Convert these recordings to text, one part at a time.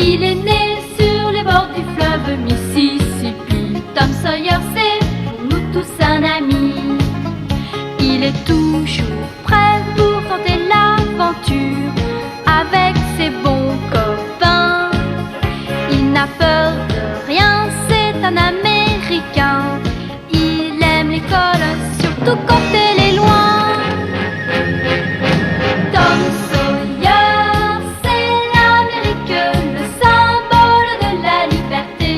Il est né sur les bords du fleuve Mississippi. Tom Sawyer, c'est pour nous tous un ami. Il est toujours prêt pour tenter l'aventure avec ses bons copains. Il n'a peur de rien, c'est un Américain. Il aime l'école, surtout quand elle est loin. Tom Sawyer, c'est l'Amérique, le symbole de la liberté.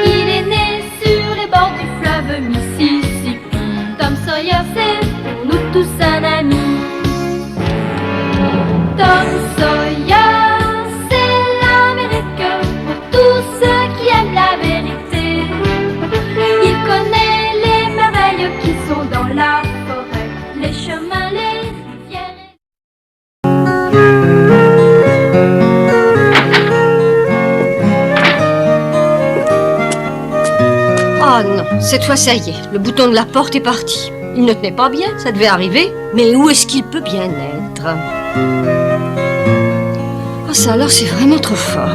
Il est né sur les bords du fleuve Mississippi. Tom Sawyer, c'est pour nous tous un ami. Tom Sawyer, c'est l'Amérique pour tous ceux qui aiment la vérité. Il connaît les merveilles qui sont dans la forêt, les chemins, les rivières. Oh non, cette fois ça y est, le bouton de la porte est parti. Il ne tenait pas bien, ça devait arriver. Mais où est-ce qu'il peut bien être? Oh ça alors c'est vraiment trop fort.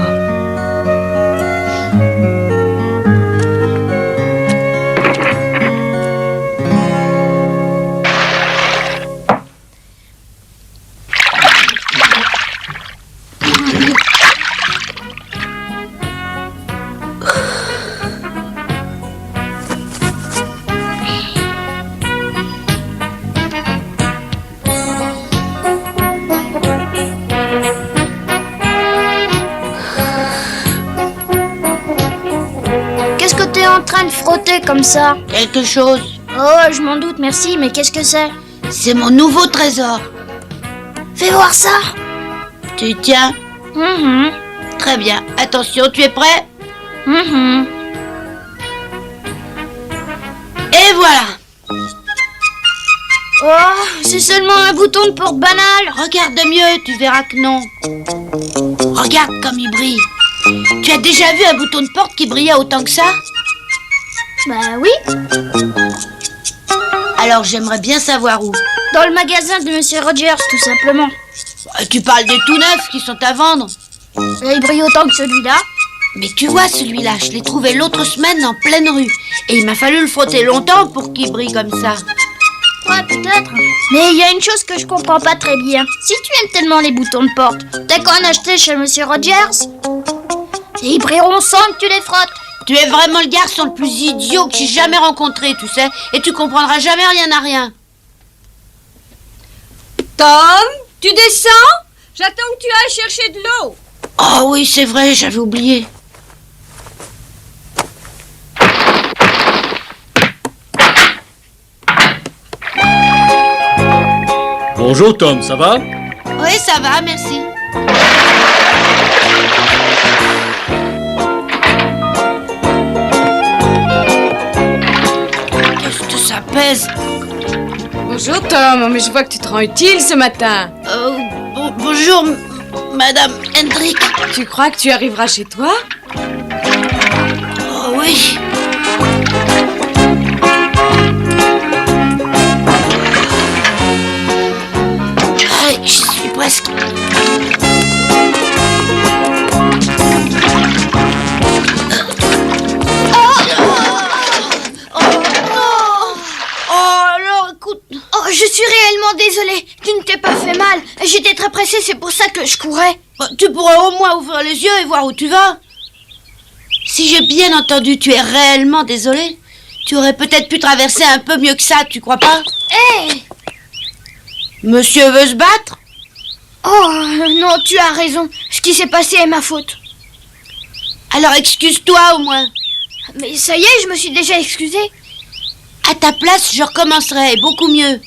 Qu'est-ce que t'es en train de frotter comme ça? Quelque chose. Oh, je m'en doute, merci, mais qu'est-ce que c'est? C'est mon nouveau trésor. Fais voir ça. Tu tiens? Très bien. Attention, tu es prêt? Et voilà. Oh, c'est seulement un bouton de porte banal. Regarde de mieux, tu verras que non. Regarde comme il brille. Tu as déjà vu un bouton de porte qui brillait autant que ça? Bah oui, Alors j'aimerais bien savoir où. dans le magasin de Monsieur Rogers, tout simplement. Tu parles des tout neufs qui sont à vendre. Et il brille autant que celui-là. Mais tu vois celui-là, je l'ai trouvé l'autre semaine en pleine rue. Et il m'a fallu le frotter longtemps pour qu'il brille comme ça. Ouais, peut-être. Mais il y a une chose que je comprends pas très bien. Si tu aimes tellement les boutons de porte, t'as qu'à en acheter chez Monsieur Rogers. Et ils brilleront sans que tu les frottes. Tu es vraiment le garçon le plus idiot que j'ai jamais rencontré, tu sais. Et tu comprendras jamais rien à rien. Tom, tu descends? J'attends que tu ailles chercher de l'eau. Oh oui, c'est vrai, j'avais oublié. Bonjour Tom, ça va? Oui, ça va, merci. Qu'est-ce que ça pèse? Bonjour Tom, mais je vois que tu te rends utile ce matin. Bonjour, Madame Hendrick. Tu crois que tu arriveras chez toi? Oh oui. Allez, j'y suis presque. Oh, je suis réellement désolée. Tu ne t'es pas fait mal. J'étais très pressée, c'est pour ça que je courais. Tu pourrais au moins ouvrir les yeux et voir où tu vas. Si j'ai bien entendu, tu es réellement désolé. Tu aurais peut-être pu traverser un peu mieux que ça, tu crois pas? Hé! Monsieur veut se battre? Oh, non, tu as raison. Ce qui s'est passé est ma faute. Alors excuse-toi au moins. Mais ça y est, je me suis déjà excusée. À ta place, je recommencerai, beaucoup mieux.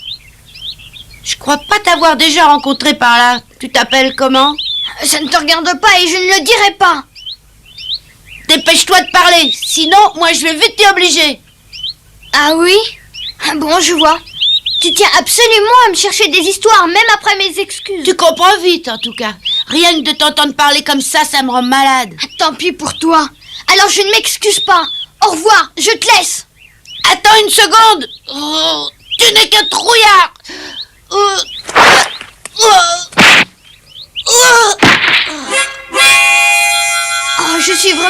Je crois pas t'avoir déjà rencontré par là. Tu t'appelles comment? Ça ne te regarde pas et je ne le dirai pas. Dépêche-toi de parler, sinon moi je vais vite t'y obliger. Ah oui? Bon, je vois. Tu tiens absolument à me chercher des histoires, même après mes excuses. Tu comprends vite en tout cas. Rien que de t'entendre parler comme ça me rend malade. Tant pis pour toi. Alors je ne m'excuse pas. Au revoir, je te laisse. Attends une seconde. Oh, tu n'es qu'un trouillard.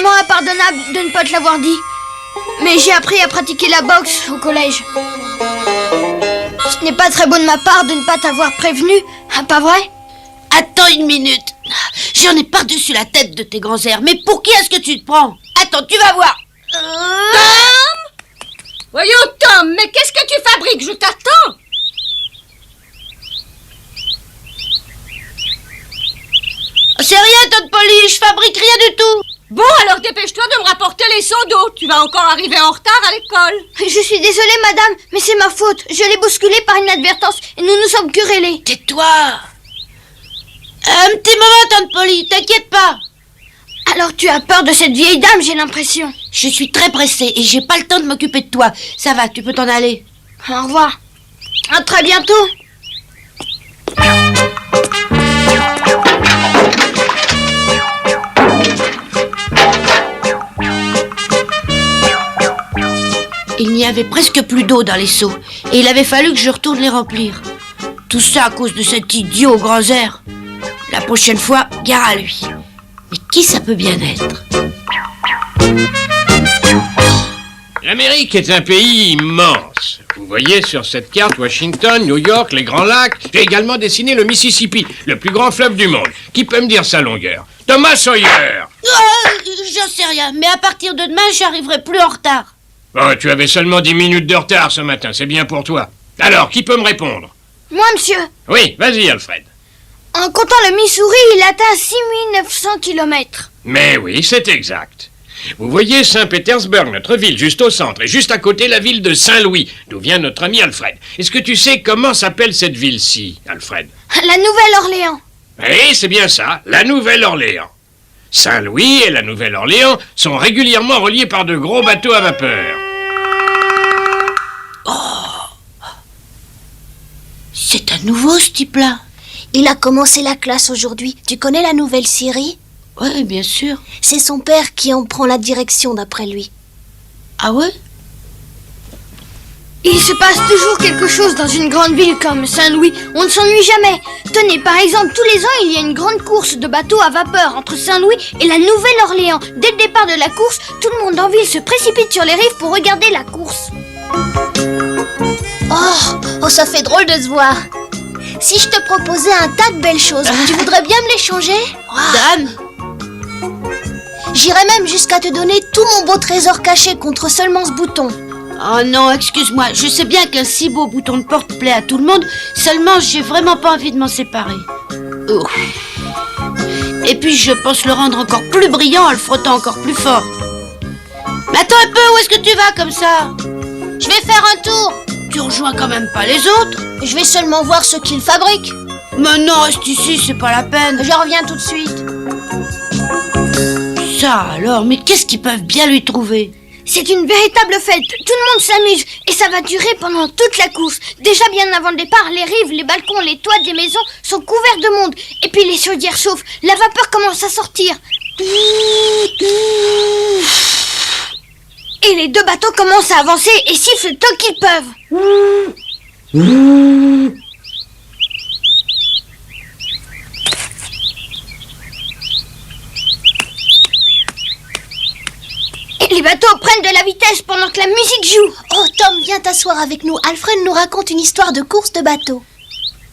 vraiment impardonnable de ne pas te l'avoir dit. Mais j'ai appris à pratiquer la boxe au collège. Ce n'est pas très beau de ma part de ne pas t'avoir prévenu, hein, pas vrai? Attends une minute. J'en ai par-dessus la tête de tes grands airs. Mais pour qui est-ce que tu te prends? Attends, tu vas voir. Voyons, Tom, mais qu'est-ce que tu fabriques? Je t'attends. C'est rien, Tante Polly, je fabrique rien du tout. Bon, alors dépêche-toi de me rapporter les seaux d'eau. Tu vas encore arriver en retard à l'école. Je suis désolée, madame, mais c'est ma faute. Je l'ai bousculé par inadvertance et nous nous sommes querellés. Tais-toi. Un petit moment, Tante Polly, t'inquiète pas. Alors tu as peur de cette vieille dame, j'ai l'impression. Je suis très pressée et j'ai pas le temps de m'occuper de toi. Ça va, tu peux t'en aller. Au revoir. À très bientôt. Il n'y avait presque plus d'eau dans les seaux et il avait fallu que je retourne les remplir. Tout ça à cause de cet idiot aux grands airs. La prochaine fois, gare à lui. Mais qui ça peut bien être? L'Amérique est un pays immense. Vous voyez sur cette carte Washington, New York, les Grands Lacs. J'ai également dessiné le Mississippi, le plus grand fleuve du monde. Qui peut me dire sa longueur? Thomas Sawyer. J'en sais rien, mais à partir de demain, j'arriverai plus en retard. Oh, tu avais seulement 10 minutes de retard ce matin, c'est bien pour toi. Alors, qui peut me répondre? Moi, monsieur. Oui, vas-y, Alfred. En comptant le Missouri, il atteint 6900 km. Mais oui, c'est exact. Vous voyez Saint-Pétersbourg, notre ville, juste au centre, et juste à côté la ville de Saint-Louis, d'où vient notre ami Alfred. Est-ce que tu sais comment s'appelle cette ville-ci, Alfred? La Nouvelle-Orléans. Oui, c'est bien ça, la Nouvelle-Orléans. Saint-Louis et la Nouvelle-Orléans sont régulièrement reliés par de gros bateaux à vapeur. C'est un nouveau, ce type-là. Il a commencé la classe aujourd'hui. Tu connais la nouvelle Syrie? Oui, bien sûr. C'est son père qui en prend la direction d'après lui. Ah ouais? Il se passe toujours quelque chose dans une grande ville comme Saint-Louis. On ne s'ennuie jamais. Tenez, par exemple, tous les ans, il y a une grande course de bateaux à vapeur entre Saint-Louis et la Nouvelle-Orléans. Dès le départ de la course, tout le monde en ville se précipite sur les rives pour regarder la course. Oh, ça fait drôle de se voir. Si je te proposais un tas de belles choses, tu voudrais bien me les changer? Dame. J'irais même jusqu'à te donner tout mon beau trésor caché contre seulement ce bouton. Oh non, excuse-moi, je sais bien qu'un si beau bouton de porte plaît à tout le monde, seulement j'ai vraiment pas envie de m'en séparer. Ouf. Et puis je pense le rendre encore plus brillant en le frottant encore plus fort. Mais attends un peu, où est-ce que tu vas comme ça? Je vais faire un tour. Tu rejoins quand même pas les autres? Je vais seulement voir ce qu'ils fabriquent. Mais non, reste ici, c'est pas la peine. Je reviens tout de suite. Ça alors, mais qu'est-ce qu'ils peuvent bien lui trouver? C'est une véritable fête. Tout le monde s'amuse et ça va durer pendant toute la course. Déjà bien avant le départ, les rives, les balcons, les toits des maisons sont couverts de monde. Et puis les chaudières chauffent. La vapeur commence à sortir. Et les deux bateaux commencent à avancer et sifflent tant qu'ils peuvent. Et les bateaux prennent de la vitesse pendant que la musique joue. Oh, Tom, viens t'asseoir avec nous. Alfred nous raconte une histoire de course de bateau.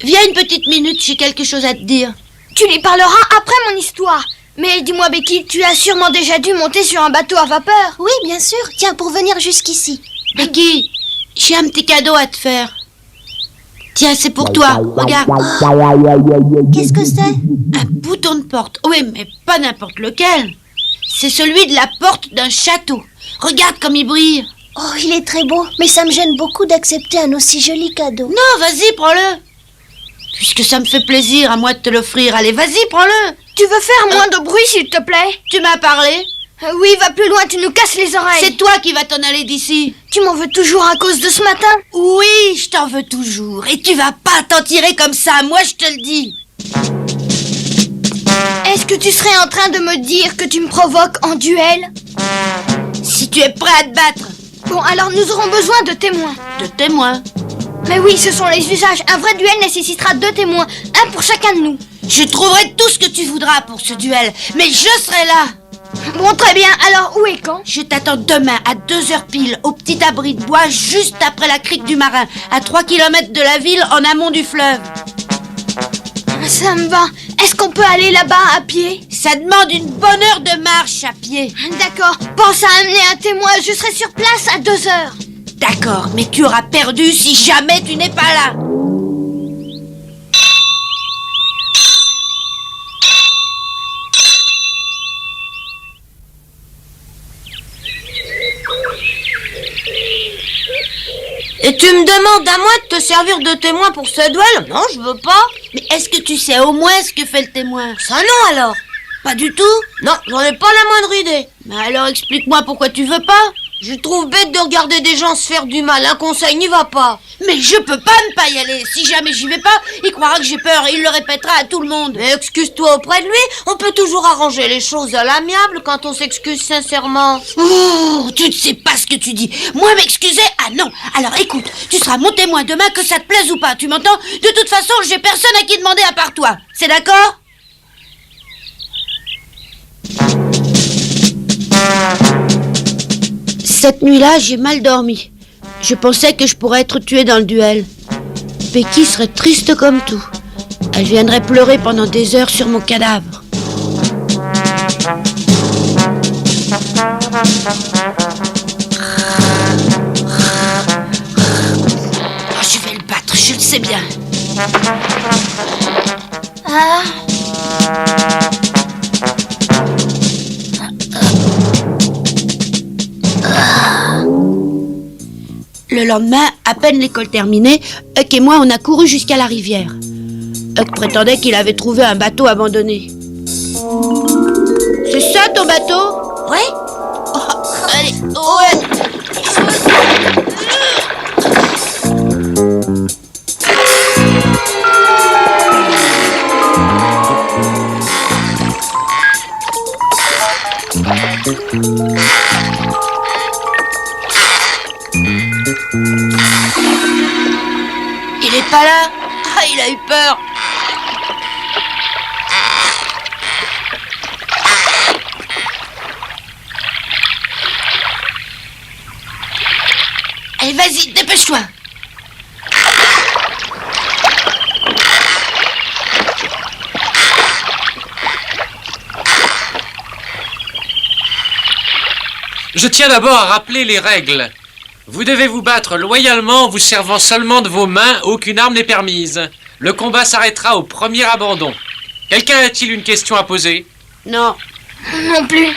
Viens une petite minute, j'ai quelque chose à te dire. Tu les parleras après mon histoire. Mais dis-moi, Becky, tu as sûrement déjà dû monter sur un bateau à vapeur. Oui, bien sûr. Tiens, pour venir jusqu'ici. Becky, j'ai un petit cadeau à te faire. Tiens, c'est pour toi, regarde. Qu'est-ce que c'est? Un bouton de porte. Oui, mais pas n'importe lequel. C'est celui de la porte d'un château. Regarde comme il brille. Oh, il est très beau, mais ça me gêne beaucoup d'accepter un aussi joli cadeau. Non, vas-y, prends-le. Puisque ça me fait plaisir à moi de te l'offrir, allez, vas-y, prends-le. Tu veux faire moins de bruit, s'il te plaît? Tu m'as parlé? Oui, va plus loin, tu nous casses les oreilles. C'est toi qui vas t'en aller d'ici. Tu m'en veux toujours à cause de ce matin? Oui, je t'en veux toujours. Et tu vas pas t'en tirer comme ça, moi je te le dis. Est-ce que tu serais en train de me dire que tu me provoques en duel? Si tu es prêt à te battre. Bon, alors nous aurons besoin de témoins. De témoins? Mais oui, ce sont les usages. Un vrai duel nécessitera 2 témoins, un pour chacun de nous. Je trouverai tout ce que tu voudras pour ce duel, mais je serai là. Bon, très bien. Alors, où et quand? Je t'attends demain à 2h pile au petit abri de bois juste après la crique du Marin, à 3 km de la ville en amont du fleuve. Ça me va. Est-ce qu'on peut aller là-bas à pied? Ça demande une bonne heure de marche à pied. D'accord. Pense à amener un témoin. Je serai sur place à 2h. D'accord, mais tu auras perdu si jamais tu n'es pas là. Et tu me demandes à moi de te servir de témoin pour ce duel? Non, je veux pas. Mais est-ce que tu sais au moins ce que fait le témoin? Ça non alors. Pas du tout? Non, j'en ai pas la moindre idée. Mais alors explique-moi pourquoi tu veux pas. Je trouve bête de regarder des gens se faire du mal. Un conseil n'y va pas. Mais je peux pas ne pas y aller. Si jamais j'y vais pas, il croira que j'ai peur et il le répétera à tout le monde. Mais excuse-toi auprès de lui. On peut toujours arranger les choses à l'amiable quand on s'excuse sincèrement. Oh, tu ne sais pas ce que tu dis. Moi m'excuser? Ah non. Alors écoute, tu seras mon témoin demain que ça te plaise ou pas, tu m'entends? De toute façon, j'ai personne à qui demander à part toi. C'est d'accord? Cette nuit-là, j'ai mal dormi. Je pensais que je pourrais être tuée dans le duel. Becky serait triste comme tout. Elle viendrait pleurer pendant des heures sur mon cadavre. Oh, je vais le battre, je le sais bien. Ah. Le lendemain, à peine l'école terminée, Huck et moi, on a couru jusqu'à la rivière. Huck prétendait qu'il avait trouvé un bateau abandonné. C'est ça ton bateau? Ouais. Oh, allez, ouais. Il est pas là? Ah, il a eu peur. Allez, vas-y, dépêche-toi. Je tiens d'abord à rappeler les règles. Vous devez vous battre loyalement en vous servant seulement de vos mains, aucune arme n'est permise. Le combat s'arrêtera au premier abandon. Quelqu'un a-t-il une question à poser? Non. Non plus.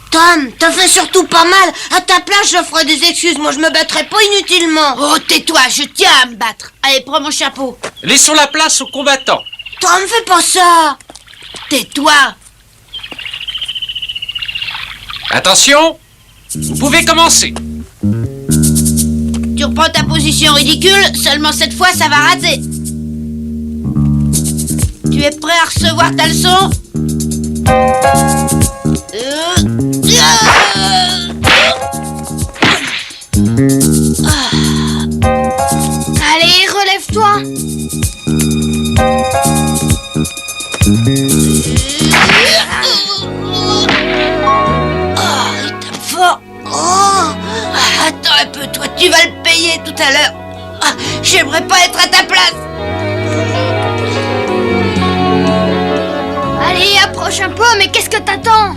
Tom, t'as fait surtout pas mal. À ta place, je ferai des excuses. Moi, je me battrai pas inutilement. Oh, tais-toi, je tiens à me battre. Allez, prends mon chapeau. Laissons la place aux combattants. Tom, fais pas ça. Tais-toi. Attention, vous pouvez commencer. Tu reprends ta position ridicule, seulement cette fois, ça va rater. Tu es prêt à recevoir ta leçon? Allez, relève-toi. Oh, il tape fort. Oh, attends un peu, toi, tu vas le payer tout à l'heure. Ah, j'aimerais pas être à ta place. Allez, approche un peu, mais qu'est-ce que t'attends?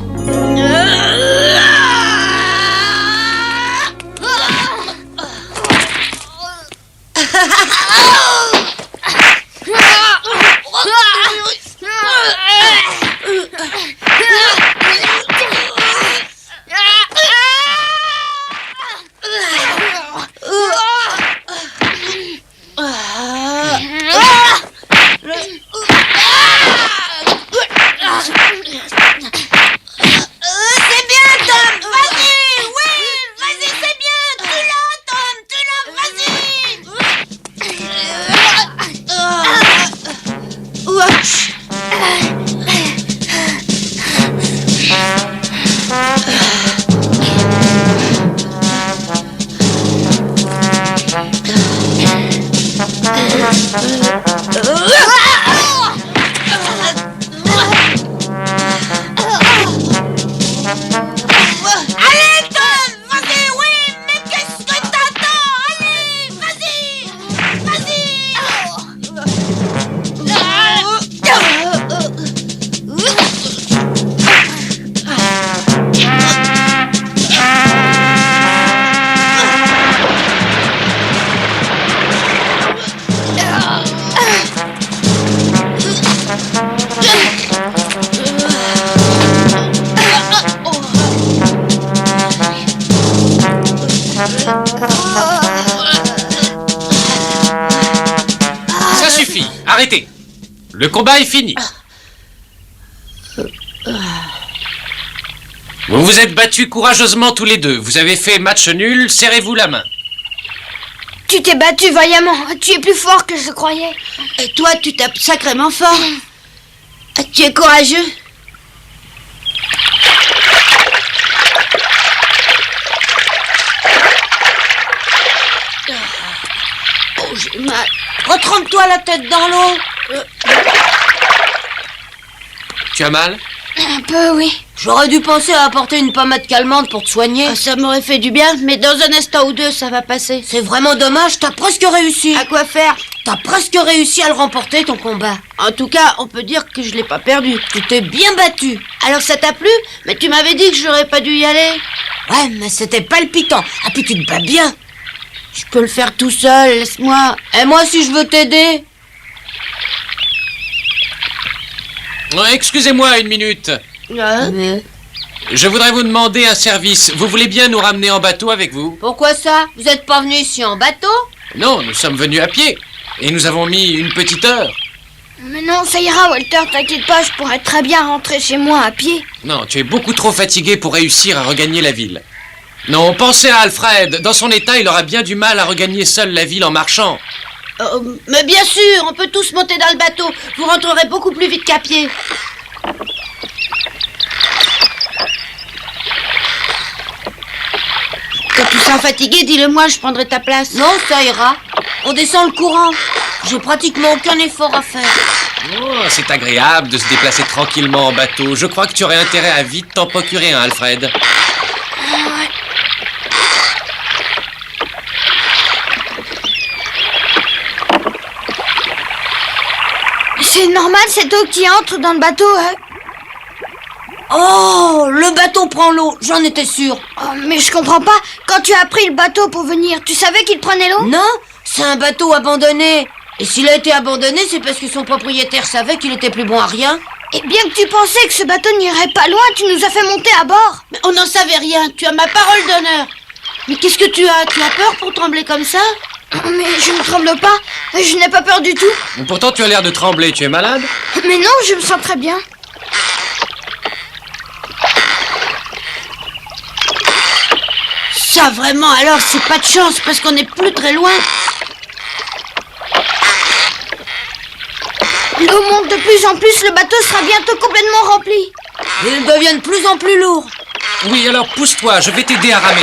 C'est bien, Tom. Arrêtez. Le combat est fini. Vous vous êtes battus courageusement tous les deux. Vous avez fait match nul, serrez-vous la main. Tu t'es battu vaillamment. Tu es plus fort que je croyais. Et toi, tu tapes sacrément fort. Tu es courageux. Oh, j'ai mal. Retrempe-toi la tête dans l'eau. Tu as mal? Un peu, oui. J'aurais dû penser à apporter une pommade calmante pour te soigner. Ah, ça m'aurait fait du bien, mais dans un instant ou deux, ça va passer. C'est vraiment dommage, t'as presque réussi. À quoi faire? T'as presque réussi à le remporter, ton combat. En tout cas, on peut dire que je l'ai pas perdu. Tu t'es bien battu. Alors ça t'a plu? Mais tu m'avais dit que j'aurais pas dû y aller. Ouais, mais c'était palpitant. Ah, puis tu te bats bien. Je peux le faire tout seul, laisse-moi. Et moi, si je veux t'aider? Excusez-moi une minute. Je voudrais vous demander un service. Vous voulez bien nous ramener en bateau avec vous? Pourquoi ça? Vous êtes pas venu ici en bateau? Non, nous sommes venus à pied. Et nous avons mis une petite heure. Mais non, ça ira, Walter, t'inquiète pas, je pourrais très bien rentrer chez moi à pied. Non, tu es beaucoup trop fatigué pour réussir à regagner la ville. Non, pensez à Alfred. Dans son état, il aura bien du mal à regagner seul la ville en marchant. Mais bien sûr, on peut tous monter dans le bateau. Vous rentrerez beaucoup plus vite qu'à pied. Quand tu seras fatigué, dis-le-moi, je prendrai ta place. Non, ça ira. On descend le courant. J'ai pratiquement aucun effort à faire. Oh, c'est agréable de se déplacer tranquillement en bateau. Je crois que tu aurais intérêt à vite t'en procurer un, Alfred. C'est normal cette eau qui entre dans le bateau, hein? Oh, le bateau prend l'eau, j'en étais sûre. Oh, mais je comprends pas. Quand tu as pris le bateau pour venir, tu savais qu'il prenait l'eau? Non, c'est un bateau abandonné. Et s'il a été abandonné, c'est parce que son propriétaire savait qu'il était plus bon à rien. Et bien que tu pensais que ce bateau n'irait pas loin, tu nous as fait monter à bord. Mais on n'en savait rien, tu as ma parole d'honneur. Mais qu'est-ce que tu as? Tu as peur pour trembler comme ça? Mais je ne tremble pas, je n'ai pas peur du tout. Pourtant, tu as l'air de trembler. Tu es malade? Mais non, je me sens très bien. Ça, vraiment, alors, c'est pas de chance, parce qu'on n'est plus très loin. L'eau monte de plus en plus, le bateau sera bientôt complètement rempli. Il devient de plus en plus lourd. Oui, alors pousse-toi, je vais t'aider à ramer.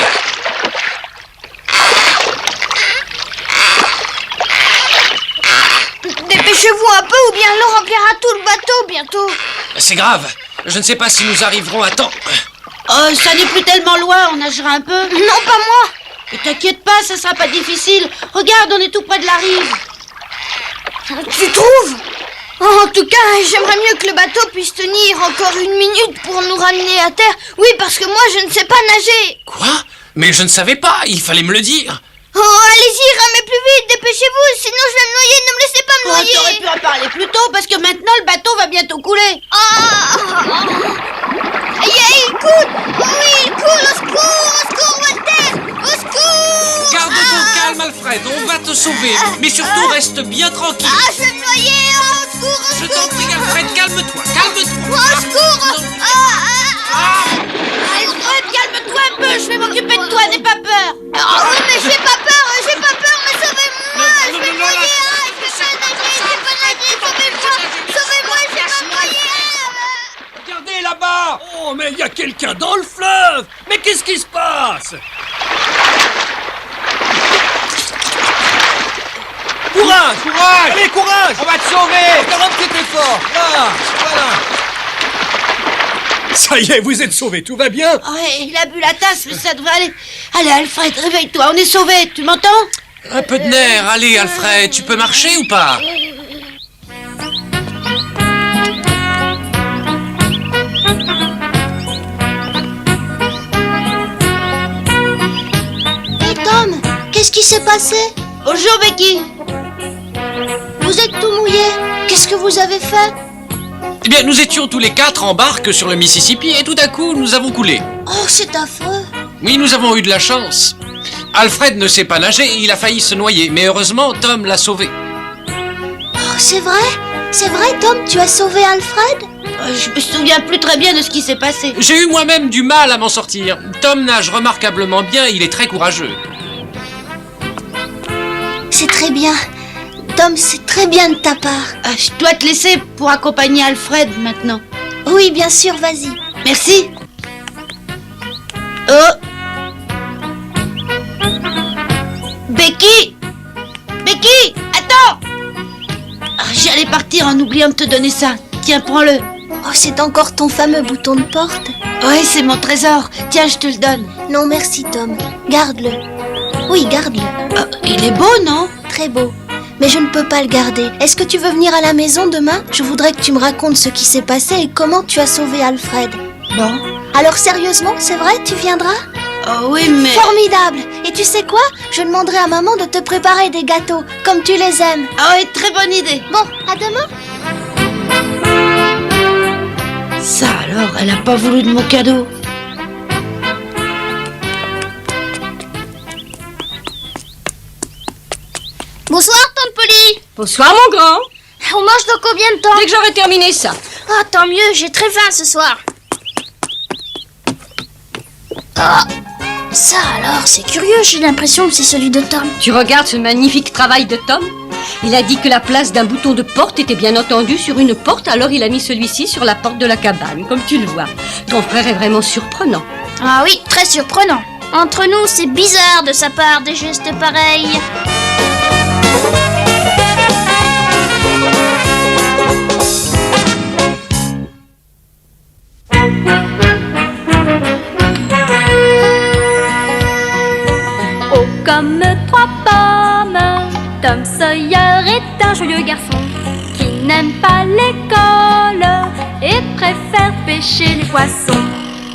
Dépêchez-vous un peu ou bien l'eau remplira tout le bateau bientôt. C'est grave. Je ne sais pas si nous arriverons à temps. Oh, ça n'est plus tellement loin, on nagera un peu. Non, pas moi. Et t'inquiète pas, ça sera pas difficile. Regarde, on est tout près de la rive. Tu trouves? En tout cas, j'aimerais mieux que le bateau puisse tenir encore une minute pour nous ramener à terre. Oui, parce que moi, je ne sais pas nager. Quoi? Mais je ne savais pas, il fallait me le dire. Oh, allez-y, ramez plus vite, dépêchez-vous, sinon je vais me noyer, ne me laissez pas me Oh, noyer. t'aurais pu en parler plus tôt, parce que maintenant, le bateau va bientôt couler. Il coule. Oui, il coule, au secours, Walter, au secours. Garde ton calme, Alfred, on va te sauver. Mais surtout, reste bien tranquille. Je vais me noyer, au secours, Je t'en prie, Alfred, calme-toi, calme-toi. au secours. Alfred, calme-toi un peu, je vais m'occuper de toi, n'aie pas peur. Oui, mais j'ai pas peur, mais sauvez-moi, je vais me noyer, je vais pas nager, sauvez-moi, je vais pas me noyer. Regardez là-bas! Oh, mais il y a quelqu'un dans le fleuve! Mais qu'est-ce qui se passe? Courage! Courage! Allez, courage! On va te sauver! Regarde que t'es fort! Là! Voilà! Ça y est, vous êtes sauvés, tout va bien? Oh, il a bu la tasse, mais ça devrait aller. Allez, Alfred, réveille-toi, on est sauvés, tu m'entends? Un peu de nerf, allez, Alfred, tu peux marcher ou pas? Et Tom, qu'est-ce qui s'est passé? Bonjour, Becky. Vous êtes tout mouillé. Qu'est-ce que vous avez fait? Eh bien, nous étions tous les quatre en barque sur le Mississippi et tout à coup, nous avons coulé. Oh, c'est affreux. Oui, nous avons eu de la chance. Alfred ne sait pas nager et il a failli se noyer, mais heureusement, Tom l'a sauvé. Oh, c'est vrai? C'est vrai, Tom, tu as sauvé Alfred? Je me souviens plus très bien de ce qui s'est passé. J'ai eu moi-même du mal à m'en sortir. Tom nage remarquablement bien, il est très courageux. C'est très bien. Tom, c'est très bien de ta part. Je dois te laisser pour accompagner Alfred maintenant. Oui, bien sûr, vas-y. Merci. Oh. Becky! Becky! Attends! J'allais partir en oubliant de te donner ça. Tiens, prends-le. Oh, c'est encore ton fameux bouton de porte? Oui, c'est mon trésor. Tiens, je te le donne. Non, merci, Tom. Garde-le. Oui, garde-le. Il est beau, non? Très beau. Mais je ne peux pas le garder. Est-ce que tu veux venir à la maison demain? Je voudrais que tu me racontes ce qui s'est passé et comment tu as sauvé Alfred. Bon. Alors sérieusement, c'est vrai, tu viendras? Oh oui, mais... Formidable! Et tu sais quoi? Je demanderai à maman de te préparer des gâteaux, comme tu les aimes. Ah oui, très bonne idée. Bon, à demain. Ça alors, elle a pas voulu de mon cadeau. Bonsoir, Tante Polly. Bonsoir, mon grand. On mange dans combien de temps? Dès que j'aurai terminé ça. Ah, tant mieux, j'ai très faim ce soir. Ah, ça alors, c'est curieux, j'ai l'impression que c'est celui de Tom. Tu regardes ce magnifique travail de Tom? Il a dit que la place d'un bouton de porte était bien entendu sur une porte, alors il a mis celui-ci sur la porte de la cabane, comme tu le vois. Ton frère est vraiment surprenant. Ah oui, très surprenant. Entre nous, c'est bizarre de sa part des gestes pareils. Oh, comme trois pommes, Tom Sawyer est un joyeux garçon qui n'aime pas l'école et préfère pêcher les poissons.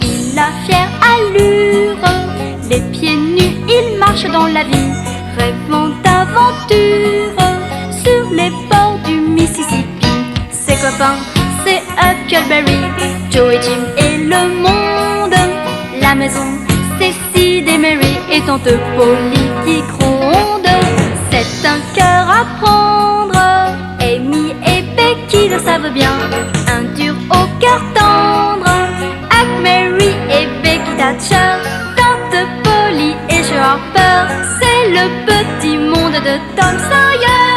Il a fière allure, les pieds nus, il marche dans la vie, rêvant d'aventure sur les bords du Mississippi. Ses copains, c'est Huckleberry, Joe et Jim et le monde. La maison, c'est Sid et Mary et tante Polly qui gronde. C'est un cœur à prendre, Amy et Becky le savent bien. Un dur au cœur tendre, Huck, Mary et Becky Thatcher. Tante Polly et Joe Harper, c'est le petit monde de Tom Sawyer.